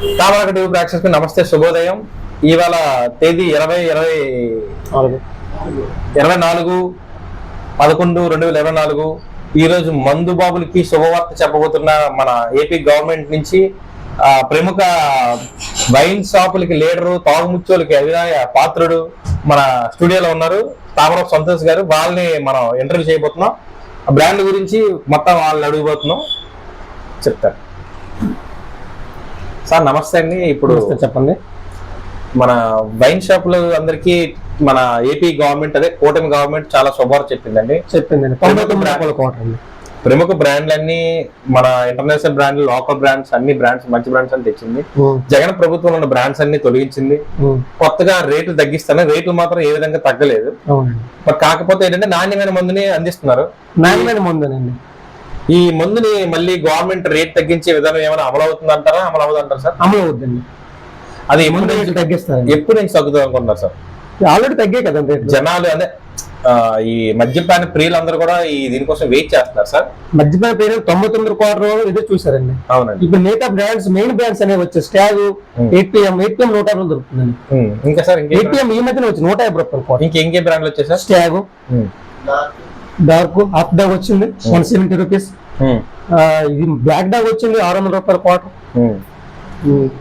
తామరక TV ప్రేక్షకులకు నమస్తే, శుభోదయం. ఇవాళ తేదీ 24/11/2024. ఈ రోజు మందు బాబులకి శుభవార్త చెప్పబోతున్న మన ఏపీ గవర్నమెంట్ నుంచి ప్రముఖ వైన్ షాపులకి లీడరు, తాగుముచ్చోలకి అభినయ పాత్రుడు మన స్టూడియోలో ఉన్నారు, తామరపు సంతోష్ గారు. వాళ్ళని మనం ఇంటర్వ్యూ చేయబోతున్నాం. ఆ బ్రాండ్ గురించి మొత్తం వాళ్ళని అడిగిపోతున్నాం, చెప్తారు. సార్ నమస్తే అండి. ఇప్పుడు చెప్పండి. మన వైన్ షాపులు అందరికి మన ఏపీ గవర్నమెంట్, అదే కూటమి గవర్నమెంట్ చాలా శుభవార్త చెప్పిందండి. ప్రముఖ బ్రాండ్లన్నీ, మన ఇంటర్నేషనల్ బ్రాండ్లు, లోకల్ బ్రాండ్స్, అన్ని బ్రాండ్స్, మంచి బ్రాండ్స్ అని తెచ్చింది. జగన్ ప్రభుత్వం ఉన్న బ్రాండ్స్ అన్ని తొలగించింది. కొత్తగా రేట్లు తగ్గిస్తాను, రేట్లు మాత్రం ఏ విధంగా తగ్గలేదు. కాకపోతే ఏంటంటే నాణ్యమైన మందుని అందిస్తున్నారు. నాణ్యమైన మందునండి. ఈ మందుని మళ్ళీ గవర్నమెంట్ రేట్ తగ్గించే విధానం ఏమైనా అమలు అవుతుందంటారా? అమలు అవుతుందంటారా సార్? అమలు అవుతుందండి. అది తగ్గిస్తారు. ఎప్పుడు నుంచి తగ్గుతుంది అనుకుంటున్నారు సార్? ఆల్రెడీ తగ్గే కదండి జనాలు. అదే ఈ మద్యపాన ప్రియులందరూ కూడా ఈ దీనికోసం వెయిట్ చేస్తున్నారు సార్. మద్యపాన ప్రియులు 99 కోట్ల ఇదే చూసారండి. అవునండి. ఇప్పుడు మిగతా బ్రాండ్స్, మెయిన్ బ్రాండ్స్ అనేవి వచ్చాయి. స్టాగ్, 8PM 150 దొరుకుతుందండి. ఇంకా సార్ 8PM ఈ మధ్యన వచ్చి 150 రూపాయలు. ఇంకే బ్రాండ్లు వచ్చాయి sir? Stag, dark, up dog వచ్చింది 170 రూపీస్. ఇది బ్లాక్ డాగ్ వచ్చింది 600 రూపాయల క్వార్టర్.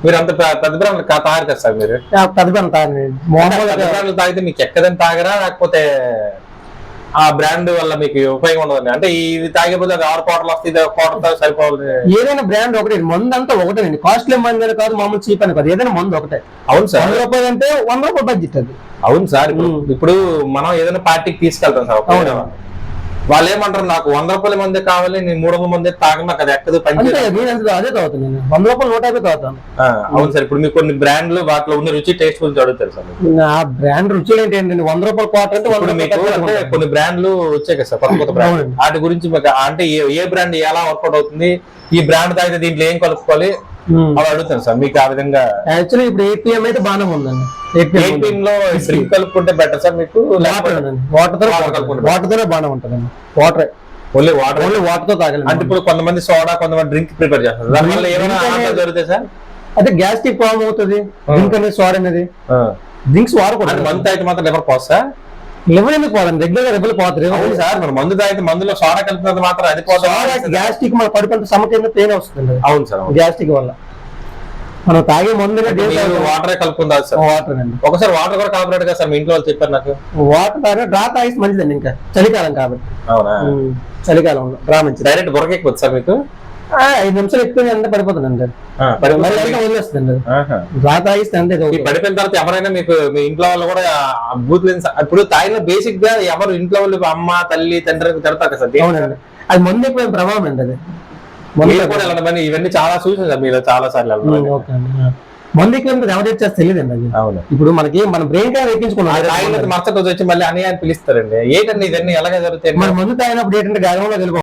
మీరు అంత పెద్ద బ్రాండ్లు తాగారు కదా సార్? మీరు పెద్ద బ్రాండ్ బ్రాండ్లు తాగితే మీకు ఎక్కదని తాగరా, లేకపోతే ఆ బ్రాండ్ వల్ల మీకు ఉపయోగం ఉండదండి? అంటే ఇది తాగేపోతే అది 6 క్వార్టర్లు వస్తుంది, 1 క్వార్టర్ సరిపోతుంది. ఏదైనా బ్రాండ్ ఒకటే, మందు అంతా ఒకటేనండి. కాస్ట్లీ మంది అని కాదు, మామూలు చీప్ అని కాదు, ఏదైనా మందు ఒకటే. అవును సార్. 100 రూపాయలు అంటే 100 రూపాయలు బడ్జెట్ అది. అవును సార్. ఇప్పుడు మనం ఏదైనా పార్టీకి తీసుకెళ్తాం సార్, వాళ్ళు ఏమంటారు, నాకు 100 రూపాయల మంది కావాలి, నేను 300 మంది తాగ, నాకు అది ఎక్కదు పని. అదే తాగుతాను, 100 రూపాయలు 150 తాగుతాను. అవును సార్. ఇప్పుడు మీకు కొన్ని బ్రాండ్లు వాటిలో ఉన్న రుచి, టేస్ట్ గురించి అడుగుతారు సార్. ఆ బ్రాండ్ రుచులు ఏంటండి? 100 రూపాయల క్వార్టర్ అంటే మీకు అంటే కొన్ని బ్రాండ్లు వచ్చాయి కదా సార్, కొత్త బ్రాండ్. వాటి గురించి అంటే ఏ బ్రాండ్ ఎలా వర్కౌట్ అవుతుంది, ఈ బ్రాండ్ తాగితే దీంట్లో ఏం కలుపుకోవాలి అవి అడుగుతాను సార్ మీకు. ఆ విధంగా యాక్చువల్లీ ఇప్పుడు 8PM అయితే బాగానే ఉందండి. 8PM లో డ్రింక్ కలుపుకుంటే బెటర్ సార్ మీకు? వాటర్ తోనే బాగానే ఉంటుందండి. వాటర్ ఓన్లీ వాటర్ తో తాగాలి. అంటే ఇప్పుడు కొంతమంది సోడా, కొంతమంది డ్రింక్ ప్రిపేర్ చేస్తారు, దానివల్ల ఏమైనా జరుగుతాయి సార్? అంటే గ్యాస్ట్రిక్ ఫామ్ అవుతుంది. డ్రింక్ అనేది, సోడా అనేది. డ్రింక్స్ వాడకూడదు. మందు తాగితే మాత్రం లివర్ పోస్తా? లివర్ ఎందుకు పోదండి, రెగ్యులర్ గా లివర్ పోతుంది. అవును సార్. మరి మందు తాగితే మందులో సోడా కలిపినంత మాత్రం అది పోతా? గ్యాస్ట్రిక్ మన కడుపు సమస్య పెయిన్ వస్తుంది. అవును సార్. గ్యాస్ట్రిక్ వల్ల మనం తాగే మందు వాటరే కలుపుకుందా సార్? వాటర్ అండి. ఒకసారి వాటర్ కూడా కలపరాడు కదా సార్, మీ ఇంట్లో వాళ్ళు చెప్పారు నాకు. వాటర్ తాగే డ్రా తాగిస్తే మంచిదండి. ఇంకా చలికాలం కాబట్టి. అవునా? చలికాలం డ్రా మంచిది. డైరెక్ట్ బుర్రకెక్కిపోతుంది సార్ మీకు? 5 నిమిషాలు ఎక్కువ అంటే పడిపోతుందండి, వదిలేస్తుంది. డ్రా తాగిస్తే అంతే. పడిపోయిన తర్వాత ఎవరైనా మీకు, మీ ఇంట్లో వాళ్ళు కూడా ఇప్పుడు తాగిన బేసిక్ గా ఎవరు ఇంట్లో వాళ్ళు, అమ్మ, తల్లి, తండ్రి తిడతారు కదా సార్? అది మందు ఎక్కువ ప్రభావం అండి. అది ఇవన్నీ చాలా చూసాను సార్ మీరు చాలా సార్లు. మందు ఎక్కువ ఎవరైతే చేస్తే తెలియదండి అది. అవును. ఇప్పుడు మనకి మన బ్రెయిన్ కార్డ్ ఎక్కించుకున్నాం, మరుసటి రోజు వచ్చి మళ్ళీ అని పిలుస్తారండి. ఏంటండి ఇవన్నీ ఎలాగ జరుగుతాయి? మన మందు తాగినప్పుడు ఏంటంటే గర్వంలో వెళ్ళిపో